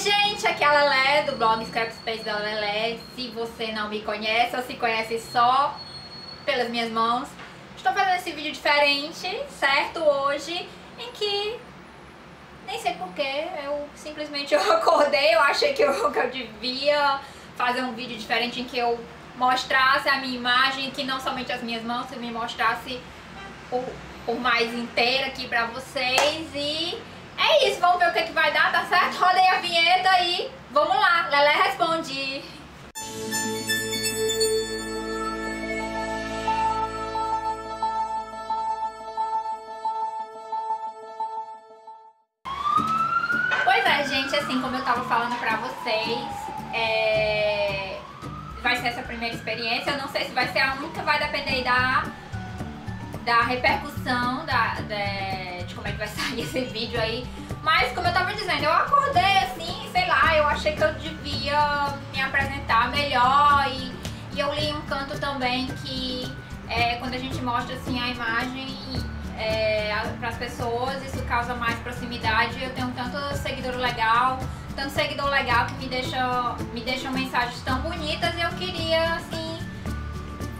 gente, aqui é a Lelé do blog Scrapspace da Lelé. Se você não me conhece ou se conhece só pelas minhas mãos, estou fazendo esse vídeo diferente, certo? Hoje, em que nem sei porquê, eu simplesmente acordei, eu achei que eu devia fazer um vídeo diferente em que eu mostrasse a minha imagem, que não somente as minhas mãos, que me mostrasse por mais inteira aqui pra vocês. E é isso, vamos ver o que vai dar, tá certo? Rodei a vinheta e vamos lá, Lelé responde. Pois é, gente, assim como eu tava falando pra vocês, vai ser essa primeira experiência. Eu não sei se vai ser a única, vai depender aí da repercussão, de como é que vai sair esse vídeo aí. Mas como eu tava dizendo, eu acordei assim, sei lá, eu achei que eu devia me apresentar melhor. E eu li um canto também que quando a gente mostra assim a imagem para as pessoas, isso causa mais proximidade. Eu tenho tanto seguidor legal que me deixam mensagens tão bonitas, e eu queria assim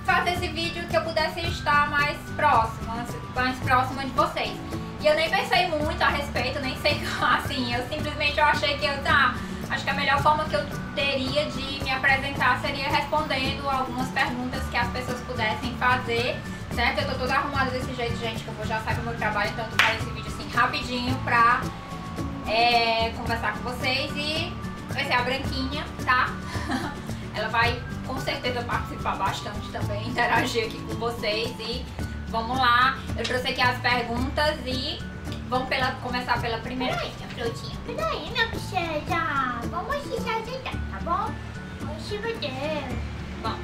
fazer esse vídeo que eu pudesse estar mais próxima de vocês. E eu nem pensei muito a respeito, nem sei assim, eu simplesmente achei que acho que a melhor forma que eu teria de me apresentar seria respondendo algumas perguntas que as pessoas pudessem fazer, certo? Eu tô toda arrumada desse jeito, gente, que eu vou já sair do meu trabalho, então eu tô fazendo esse vídeo assim rapidinho pra conversar com vocês. E vai ser a Branquinha, tá? Ela vai com certeza participar bastante também, interagir aqui com vocês. E vamos lá, eu trouxe aqui as perguntas e vamos começar pela primeira. Frutinha, peraí, minha princesa, vamos se ajeitar, tá bom? Vamos se ver. Bom,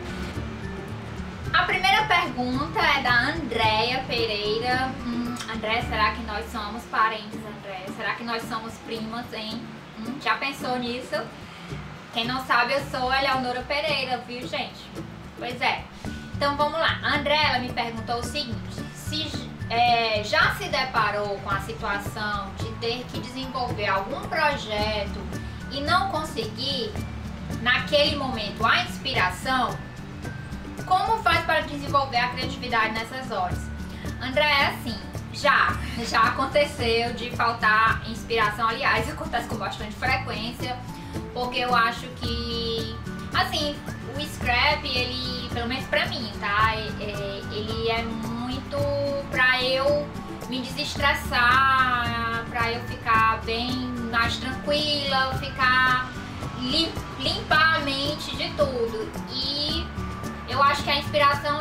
a primeira pergunta é da Andréia Pereira. André, será que nós somos parentes, André? Será que nós somos primas, hein? Já pensou nisso? Quem não sabe, eu sou a Eleonora Pereira, viu, gente? Pois é. Então vamos lá. A André, ela me perguntou o seguinte: já se deparou com a situação de ter que desenvolver algum projeto e não conseguir, naquele momento, a inspiração? Como faz para desenvolver a criatividade nessas horas? André, é assim, já aconteceu de faltar inspiração. Aliás, acontece com bastante frequência, porque eu acho que, assim, o scrap, ele, pelo menos pra mim, tá? Ele é muito pra eu me desestressar, pra eu ficar bem mais tranquila, limpar a mente de tudo. E eu acho que a inspiração,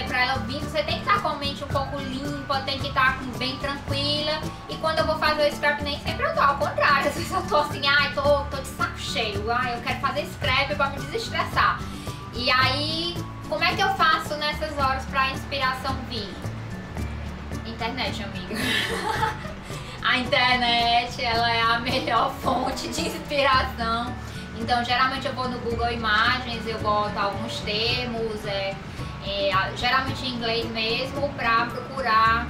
pra ela vir, você tem que estar com a mente um pouco limpa, tem que estar bem tranquila. E quando eu vou fazer o scrap, nem sempre eu tô, ao contrário. Às vezes eu tô assim, tô de saco cheio, eu quero fazer scrap pra me desestressar. E aí, como é que eu faço nessas horas pra inspiração vir? Internet, amiga. A internet, ela é a melhor fonte de inspiração. Então, geralmente eu vou no Google Imagens, eu boto alguns termos, geralmente em inglês mesmo, pra procurar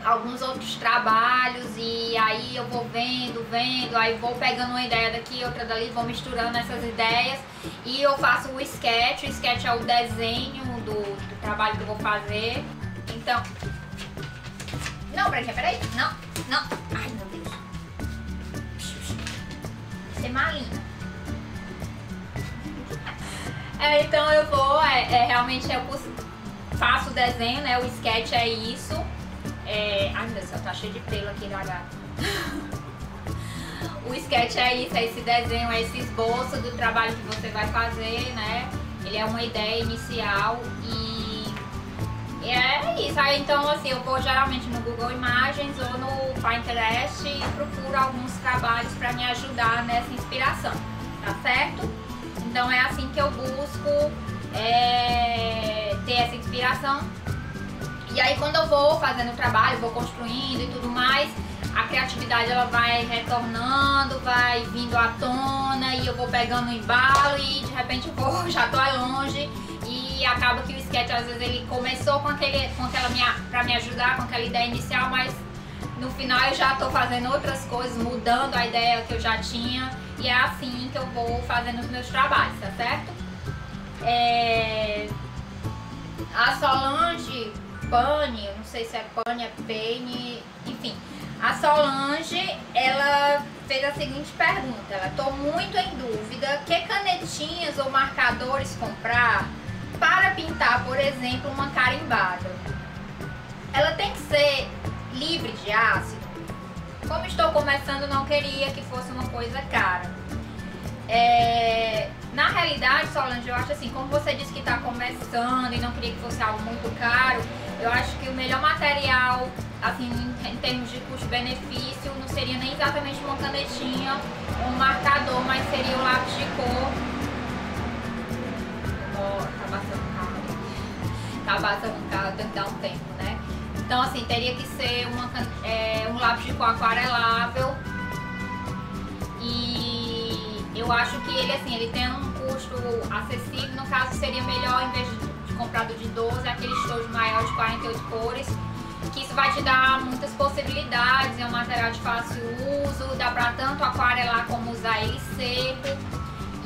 alguns outros trabalhos. E aí eu vou vendo, aí vou pegando uma ideia daqui, outra dali, vou misturando essas ideias. E eu faço o sketch. O sketch é o desenho do trabalho que eu vou fazer. Então... Não, Branquinha, peraí. Não. Ai, meu Deus. Você é malinha. Então eu vou, realmente eu faço o desenho, né? O sketch é isso. Ai, meu Deus do céu, tá cheio de pelo aqui da gata. O sketch é isso, é esse desenho, é esse esboço do trabalho que você vai fazer, né? Ele é uma ideia inicial e é isso. Aí, então, assim, eu vou geralmente no Google Imagens ou no Pinterest e procuro alguns trabalhos pra me ajudar nessa inspiração, tá certo? Então é assim que eu busco ter essa inspiração. E aí quando eu vou fazendo o trabalho, vou construindo e tudo mais, a criatividade ela vai retornando, vai vindo à tona, e eu vou pegando o embalo e de repente eu já tô longe. E acaba que o sketch às vezes ele começou pra me ajudar com aquela ideia inicial, mas no final eu já tô fazendo outras coisas, mudando a ideia que eu já tinha, e é assim que eu vou fazendo os meus trabalhos, tá certo? A Solange Pane, não sei se é Pane, é Pane, enfim, a Solange, ela fez a seguinte pergunta: ela: tô muito em dúvida, que canetinhas ou marcadores comprar para pintar, por exemplo, uma carimbada? Ela tem que ser livre de ácido? Como estou começando, não queria que fosse uma coisa cara. Na realidade, Solange, eu acho assim, como você disse que está começando e não queria que fosse algo muito caro, eu acho que o melhor material, assim, em termos de custo-benefício, não seria nem exatamente uma canetinha ou um marcador, mas seria um lápis de cor. Tá passando um carro ali. Tá passando um carro, tem que dar um tempo, né? Então, assim, teria que ser um lápis de cor aquarelável. E eu acho que ele, assim, ele tem um custo acessível. No caso, seria melhor, em vez de comprar do de 12, aquele estojo maior de 48 cores, que isso vai te dar muitas possibilidades. É um material de fácil uso, dá pra tanto aquarelar como usar ele seco.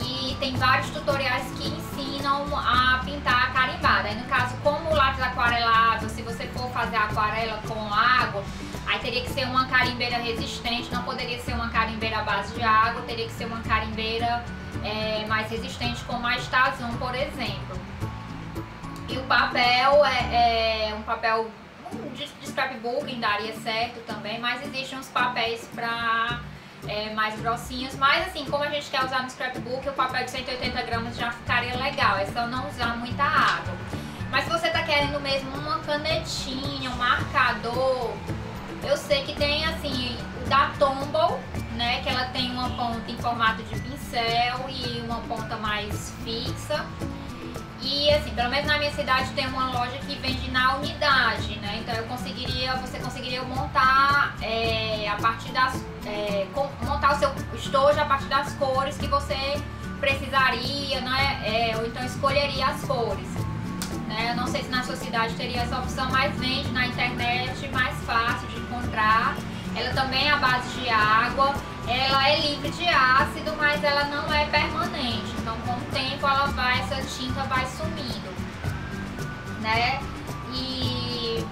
E tem vários tutoriais que ensinam a pintar a carimbada. Aí, no caso, como o lápis aquarelável, se você for fazer aquarela com água, aí teria que ser uma carimbeira resistente, não poderia ser uma carimbeira à base de água, teria que ser uma carimbeira mais resistente, como a Stazon, por exemplo. E o papel é um papel de scrapbooking, daria certo também, mas existem uns papéis para mais grossinhos, mas assim, como a gente quer usar no scrapbook, o papel de 180 gramas já ficaria legal, é só não usar muita água. Mas se você tá querendo mesmo uma canetinha, um marcador, eu sei que tem assim, o da Tombow, né, que ela tem uma ponta em formato de pincel e uma ponta mais fixa. E assim, pelo menos na minha cidade tem uma loja que vende na unidade, né? Então você conseguiria montar a partir montar o seu estojo a partir das cores que você precisaria, né? Ou então escolheria as cores, né? Eu não sei se na sua cidade teria essa opção, mas vende na internet, mais fácil de encontrar. Ela também é à base de água, ela é livre de ácido, mas ela não é permanente. Então, com o tempo, essa tinta vai sumindo, né? E,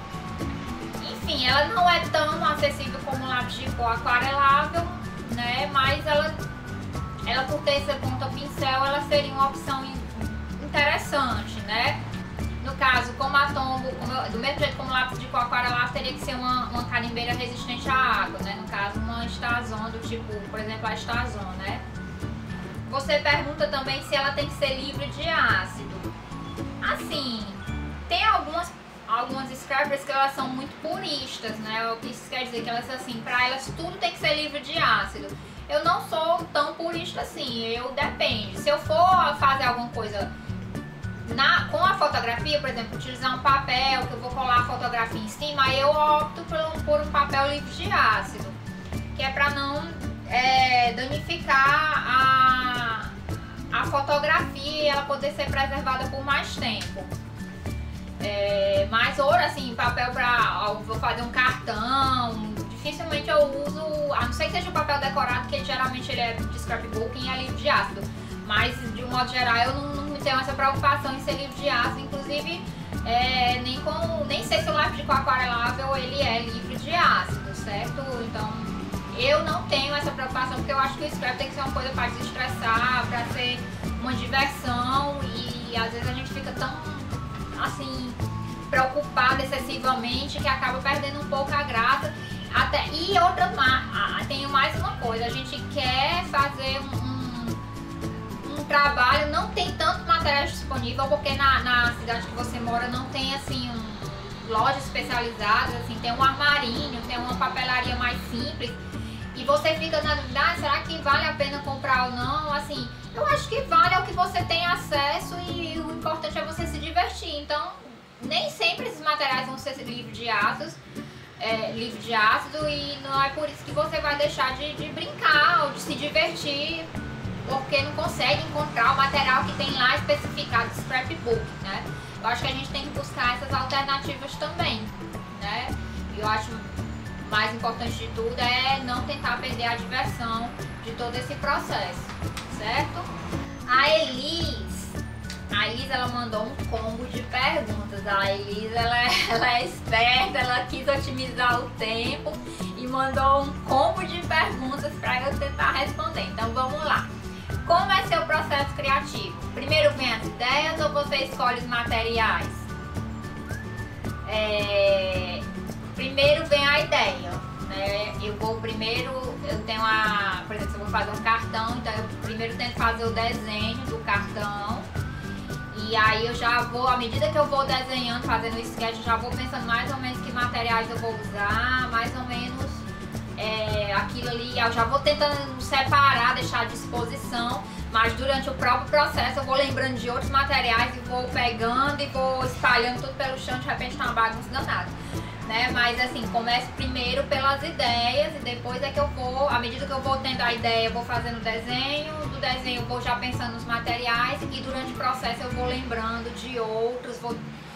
enfim, ela não é tão acessível como o lápis de cor aquarelável, né? Mas ela por ter essa ponta pincel, ela seria uma opção interessante, né? No caso, como a Tombow, do mesmo jeito como o lápis de cor aquarelável, teria que ser uma carimbeira resistente à água, né? No caso, uma Stazon do tipo, por exemplo, a Stazon, né? Você pergunta também se ela tem que ser livre de ácido. Assim, tem algumas scrappers que elas são muito puristas, né? O que isso quer dizer que elas, assim, pra elas tudo tem que ser livre de ácido. Eu não sou tão purista assim, depende. Se eu for fazer alguma coisa com a fotografia, por exemplo, utilizar um papel que eu vou colar a fotografia em cima, aí eu opto por um papel livre de ácido, que é para não danificar a fotografia e ela poder ser preservada por mais tempo. Mas ouro, assim, papel vou fazer um cartão, dificilmente eu uso, a não ser que seja um papel decorado, que geralmente ele é de scrapbooking e é livre de ácido. Mas, de um modo geral, eu não tenho essa preocupação em ser livre de ácido. Inclusive, nem sei se o lápis de cor aquarelável ele é livre de ácido, certo? Então, eu não tenho essa preocupação, porque eu acho que o scrap tem que ser uma coisa para desestressar, para ser uma diversão. E, às vezes, a gente fica tão, assim, preocupado excessivamente que acaba perdendo um pouco a graça. Tenho mais uma coisa, a gente quer fazer um trabalho, não tem tanto material disponível, porque na cidade que você mora não tem assim lojas especializadas, assim, tem um armarinho, tem uma papelaria mais simples, e você fica na dúvida, será que vale a pena comprar ou não? Assim, eu acho que vale ao que você tem acesso, e o importante é você se divertir. Então, nem sempre esses materiais vão ser livres de ácido, e não é por isso que você vai deixar de brincar ou de se divertir, porque não consegue encontrar o material que tem lá especificado de scrapbook, né? Eu acho que a gente tem que buscar essas alternativas também, né? Eu acho mais importante de tudo é não tentar perder a diversão de todo esse processo, certo? A Elis, ela mandou um combo de perguntas. A Elis, ela é esperta, ela quis otimizar o tempo e mandou um combo de perguntas para eu tentar responder. Então vamos lá. Como é seu processo criativo? Primeiro vem as ideias ou você escolhe os materiais? Primeiro vem a ideia, né? Eu tenho por exemplo, se eu vou fazer um cartão, então eu primeiro tento fazer o desenho do cartão. E aí eu já vou, à medida que eu vou desenhando, fazendo o sketch, eu já vou pensando mais ou menos que materiais eu vou usar, mais ou menos aquilo ali, eu já vou tentando separar, deixar à disposição, mas durante o próprio processo eu vou lembrando de outros materiais e vou pegando e vou espalhando tudo pelo chão, de repente tá uma bagunça danada, né? Mas assim, começo primeiro pelas ideias e depois é que eu vou, à medida que eu vou tendo a ideia, eu vou fazendo o desenho, do desenho eu vou já pensando nos materiais e durante o processo eu vou lembrando de outros,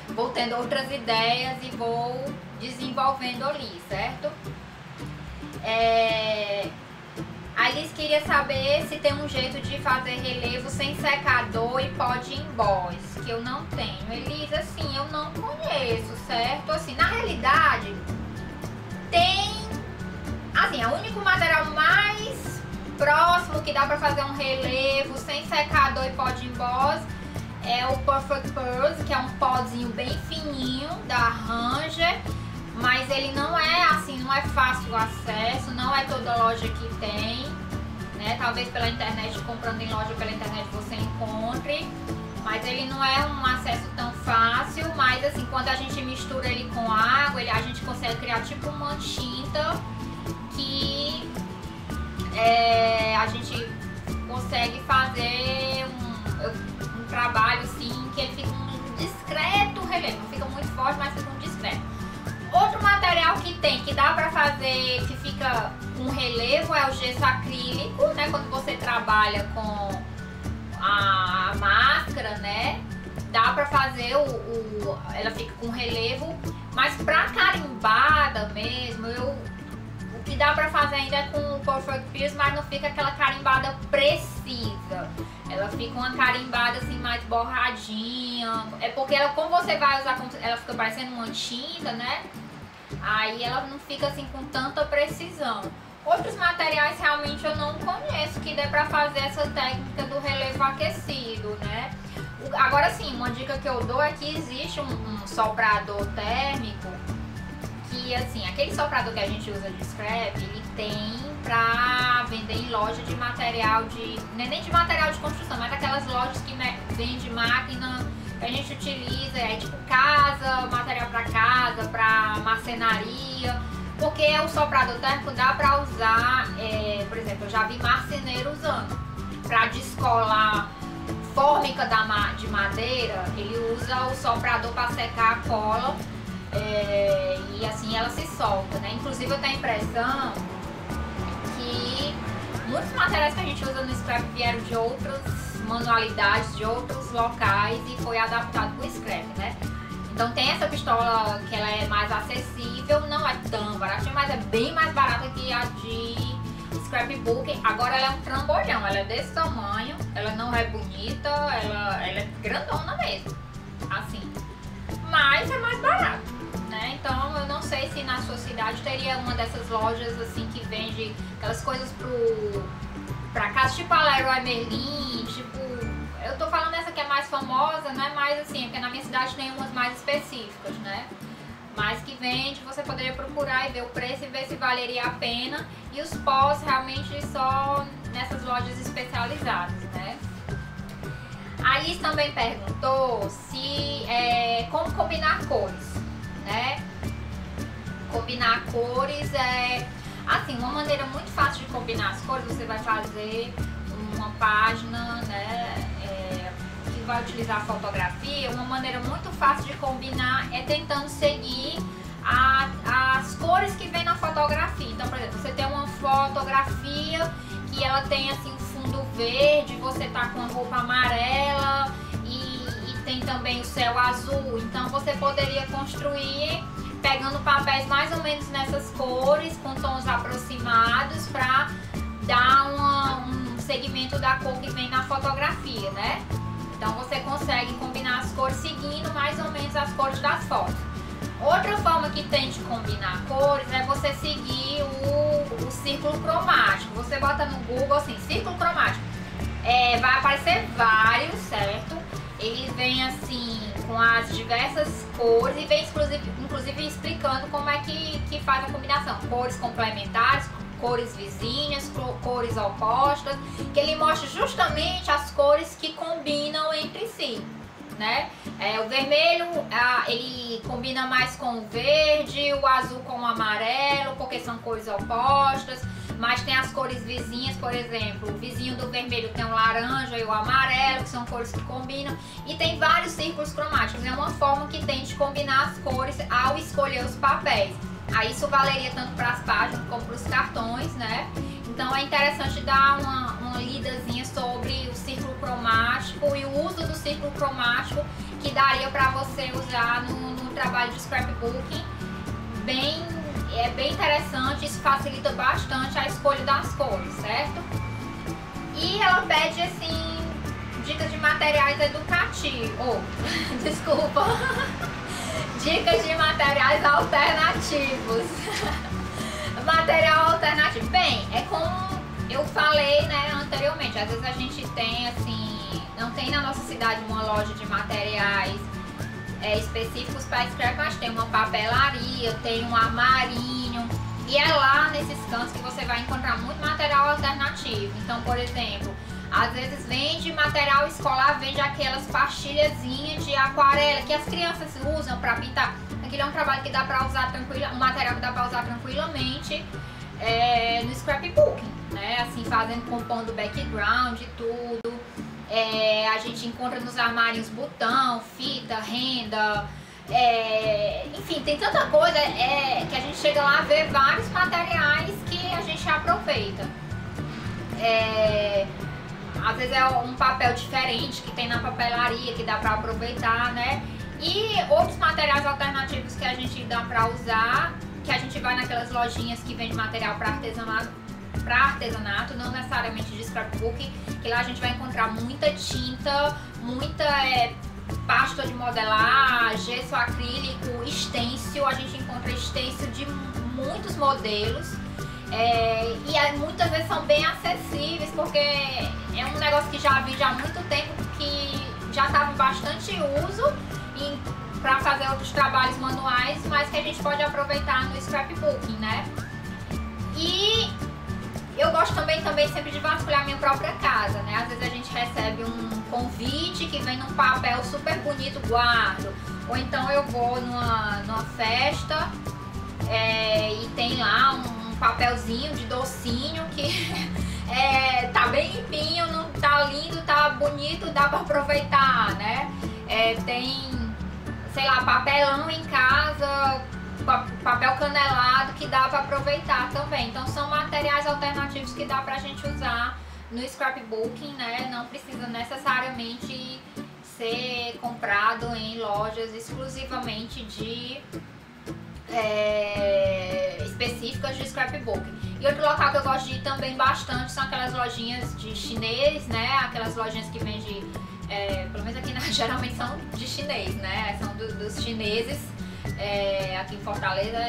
vou tendo outras ideias e vou desenvolvendo ali, certo? A Elis queria saber se tem um jeito de fazer relevo sem secador e pó de emboss, que eu não tenho. Elis, assim, eu não conheço, certo? Assim, na realidade, tem... Assim, o único material mais próximo que dá pra fazer um relevo sem secador e pó de emboss é o Perfect Pearls, que é um pozinho bem fininho da Ranger. Mas ele não é assim, não é fácil o acesso, não é toda loja que tem, né? Talvez pela internet, comprando em loja pela internet você encontre, mas ele não é um acesso tão fácil. Mas assim, quando a gente mistura ele com água, a gente consegue criar tipo uma tinta que a gente consegue fazer um trabalho assim, que ele fica um discreto relevo, não fica muito forte, mas fica um discreto. Outro material que dá pra fazer, que fica com relevo, é o gesso acrílico, né? Quando você trabalha com a máscara, né? Dá pra fazer ela fica com relevo, mas pra carimbada mesmo, o que dá pra fazer ainda é com o Perfect Pearls, mas não fica aquela carimbada precisa. Ela fica uma carimbada assim mais borradinha. É porque como você vai usar, ela fica parecendo uma tinta, né? Aí ela não fica assim com tanta precisão. Outros materiais realmente eu não conheço que dê pra fazer essa técnica do relevo aquecido, né? Agora sim, uma dica que eu dou é que existe um soprador térmico que, assim, aquele soprador que a gente usa de scrap, ele tem pra vender em loja de material não é nem de material de construção, mas aquelas lojas que vende máquina que a gente utiliza, tipo casa, material pra casa, pra marcenaria, porque o soprador térmico dá pra usar, por exemplo, eu já vi marceneiro usando, pra descolar fórmica de madeira, ele usa o soprador pra secar a cola. E assim ela se solta, né? Inclusive eu tenho a impressão que muitos materiais que a gente usa no scrap vieram de outras manualidades, de outros locais e foi adaptado para o scrap, né? Então tem essa pistola que ela é mais acessível, não é tão baratinha, mas é bem mais barata que a de scrapbook. Agora ela é um trambolhão, ela é desse tamanho, ela não é bonita, ela é grandona mesmo, assim, mas é mais barato, né? Então eu não sei se na sua cidade teria uma dessas lojas assim que vende aquelas coisas pra casa, tipo a Leroy Merlin, tipo, eu tô falando essa que é mais famosa, né? Mas assim, porque na minha cidade tem umas mais específicas, né? Mas que vende, você poderia procurar e ver o preço e ver se valeria a pena. E os pós realmente só nessas lojas especializadas, né? A Liz também perguntou se como combinar cores, né? Combinar cores assim, uma maneira muito fácil de combinar as cores. Você vai fazer uma página, né, que vai utilizar fotografia. Uma maneira muito fácil de combinar é tentando seguir as cores que vem na fotografia. Então, por exemplo, você tem uma fotografia que ela tem assim um fundo verde, você tá com a roupa amarela e tem também o céu azul. Então você poderia construir pegando papéis mais ou menos nessas cores, com tons aproximados, pra dar um segmento da cor que vem na fotografia, né? Então você consegue combinar as cores seguindo mais ou menos as cores das fotos. Outra forma que tem de combinar cores é você seguir o círculo cromático. Você bota no Google assim, círculo cromático. Vai aparecer vários, certo? Ele vem assim com as diversas cores e vem inclusive explicando como é que faz a combinação. Cores complementares, cores vizinhas, cores opostas, que ele mostra justamente as cores que combinam entre si, né? O vermelho, ele combina mais com o verde, o azul com o amarelo, porque são cores opostas, mas tem as cores vizinhas, por exemplo, o vizinho do vermelho tem o laranja e o amarelo, que são cores que combinam, e tem vários círculos cromáticos. É uma forma que tem de combinar as cores ao escolher os papéis. Aí isso valeria tanto para as páginas como para os cartões, né? Então é interessante dar uma lidazinha sobre o círculo cromático e o uso do círculo cromático que daria para você usar no trabalho de scrapbooking. É bem interessante, isso facilita bastante a escolha das cores, certo? E ela pede assim, dicas de materiais educativos. Desculpa. Dicas de materiais alternativos. Material alternativo. Bem, é como eu falei, né, anteriormente. Às vezes a gente tem, assim, não tem na nossa cidade uma loja de materiais específicos para scrap, mas tem uma papelaria, tem um armarinho. E é lá nesses cantos que você vai encontrar muito material alternativo. Então, por exemplo, às vezes vende material escolar, vende aquelas pastilhazinhas de aquarela que as crianças usam para pintar. Aquilo é um trabalho que dá para usar um material que dá para usar tranquilamente no scrapbooking, né? Assim, fazendo, compondo background e tudo. A gente encontra nos armários botão, fita, renda, enfim, tem tanta coisa que a gente chega lá a ver vários materiais que a gente aproveita. Às vezes é um papel diferente que tem na papelaria que dá pra aproveitar, né? E outros materiais alternativos que a gente dá pra usar, que a gente vai naquelas lojinhas que vende material para artesanato, não necessariamente de scrapbook, que lá a gente vai encontrar muita tinta, muita pasta de modelar, gesso acrílico, stencil. A gente encontra stencil de muitos modelos. E muitas vezes são bem acessíveis, porque é um negócio que já vi há muito tempo, que já estava em bastante uso para fazer outros trabalhos manuais, mas que a gente pode aproveitar no scrapbooking, né? E eu gosto também sempre de vasculhar minha própria casa, né? Às vezes a gente recebe um convite que vem num papel super bonito, guardo. Ou então eu vou numa festa e tem lá um papelzinho de docinho que tá bem limpinho, não tá lindo, tá bonito, dá pra aproveitar, né? Tem, sei lá, papelão em casa, papel canelado que dá pra aproveitar também. Então são materiais alternativos que dá pra gente usar no scrapbooking, né? Não precisa necessariamente ser comprado em lojas exclusivamente específicas de scrapbooking. E outro local que eu gosto de ir também bastante são aquelas lojinhas de chinês, né? Aquelas lojinhas que vendem, pelo menos aqui geralmente são de chinês, né? São dos chineses, aqui em Fortaleza,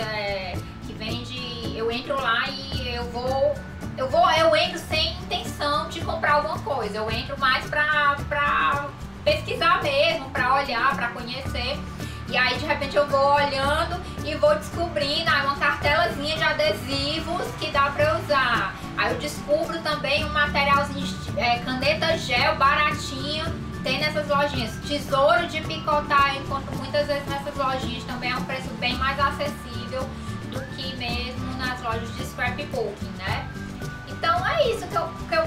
que vende. Eu entro lá e eu entro sem intenção de comprar alguma coisa. Eu entro mais pra pesquisar mesmo, pra olhar, pra conhecer. E aí de repente eu vou olhando e vou descobrindo uma cartelazinha de adesivos que dá pra eu usar. Aí eu descubro também um materialzinho de caneta gel baratinho, tem nessas lojinhas. Tesouro de picotar eu encontro muitas vezes nessas lojinhas, também é um preço bem mais acessível do que mesmo nas lojas de scrapbooking, né? Então é isso que eu